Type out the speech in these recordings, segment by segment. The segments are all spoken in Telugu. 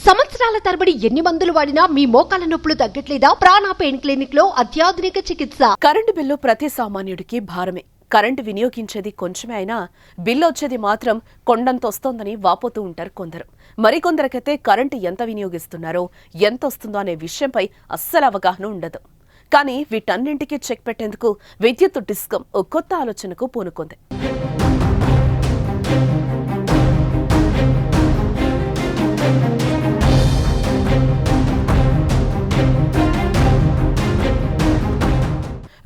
సంవత్సరాల తరబడి ఎన్ని మందులు వాడినా మీ మోకాల నొప్పులు తగ్గట్లేదా? ప్రాణ పెయిన్ క్లినిక్ లో అత్యాధునిక చికిత్స. కరెంటు బిల్లు ప్రతి సామాన్యుడికి భారమే. కరెంటు వినియోగించేది కొంచెమే అయినా బిల్లు వచ్చేది మాత్రం కొండంతొస్తోందని వాపోతూ ఉంటారు కొందరు. మరికొందరికైతే కరెంటు ఎంత వినియోగిస్తున్నారో, ఎంత వస్తుందో అనే విషయంపై అస్సలు అవగాహన ఉండదు. కానీ వీటన్నింటికీ చెక్ పెట్టేందుకు విద్యుత్ డిస్కమ్ ఓ కొత్త ఆలోచనకు పూనుకుంది.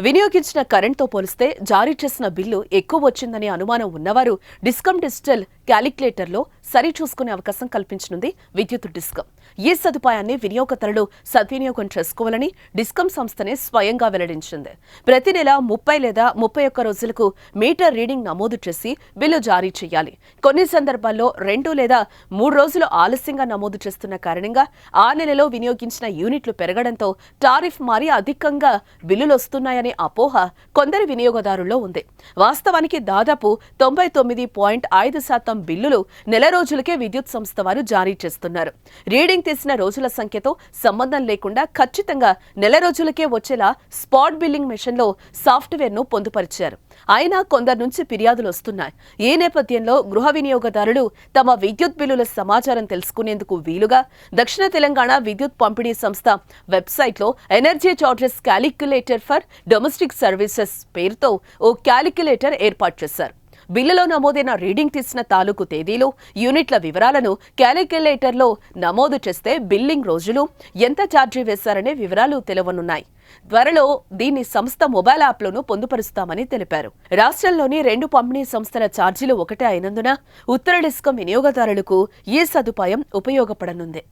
వినియోగించిన కరెంట్తో పోలిస్తే జారీ చేసిన బిల్లు ఎక్కువ వచ్చిందనే అనుమానం ఉన్నవారు డిస్కమ్ డిజిటల్ క్యాలిక్యులేటర్లో సరిచూసుకునే అవకాశం కల్పించనుంది విద్యుత్ డిస్కమ్. ఈ సదుపాయాన్ని వినియోగదారులు సద్వినియోగం చేసుకోవాలని డిస్కమ్ సంస్థనే స్వయంగా వెల్లడించింది. ప్రతి నెల 30 లేదా 31 రోజులకు మీటర్ రీడింగ్ నమోదు చేసి బిల్లు జారీ చేయాలి. కొన్ని సందర్భాల్లో 2 లేదా 3 రోజులు ఆలస్యంగా నమోదు చేస్తున్న కారణంగా ఆ నెలలో వినియోగించిన యూనిట్లు పెరగడంతో టారిఫ్ మారి అధికంగా బిల్లులు వస్తున్నాయనే అపోహ కొందరి వినియోగదారుల్లో ఉంది. వాస్తవానికి దాదాపు 99.5% బిల్లులు నెల రోజులకే విద్యుత్ సంస్థ వారు జారీ చేస్తున్నారు. రీడింగ్ తీసిన రోజుల సంఖ్యతో సంబంధం లేకుండా ఖచ్చితంగా నెల రోజులకే వచ్చేలా స్పాట్ బిల్లింగ్ మెషిన్లో సాఫ్ట్వేర్ను పొందుపరిచారు. అయినా కొందరి నుంచి ఫిర్యాదులు వస్తున్నాయి. ఈ నేపథ్యంలో గృహ వినియోగదారులు తమ విద్యుత్ బిల్లుల సమాచారం తెలుసుకునేందుకు వీలుగా దక్షిణ తెలంగాణ విద్యుత్ పంపిణీ సంస్థ వెబ్సైట్లో energy charges calculator for domestic services పేరుతో ఓ క్యాలిక్యులేటర్ ఏర్పాటు చేశారు. బిల్లులో నమోదైన రీడింగ్ తీసిన తాలూకు తేదీలు, యూనిట్ల వివరాలను క్యాలిక్యులేటర్లో నమోదు చేస్తే బిల్లింగ్ రోజులు, ఎంత ఛార్జీ వేశారనే వివరాలు తెలవనున్నాయి. త్వరలో దీన్ని సంస్థ మొబైల్ యాప్లోనూ పొందుపరుస్తామని తెలిపారు. రాష్ట్రంలోని 2 పంపిణీ సంస్థల ఛార్జీలు ఒకటే అయినందున ఉత్తర డిస్కమ్ వినియోగదారులకు ఈ సదుపాయం ఉపయోగపడనుంది.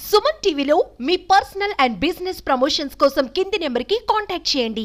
సుమన్ టీవీలో మీ పర్సనల్ అండ్ బిజినెస్ ప్రమోషన్స్ కోసం కింది నెంబర్కి కాంటాక్ట్ చేయండి.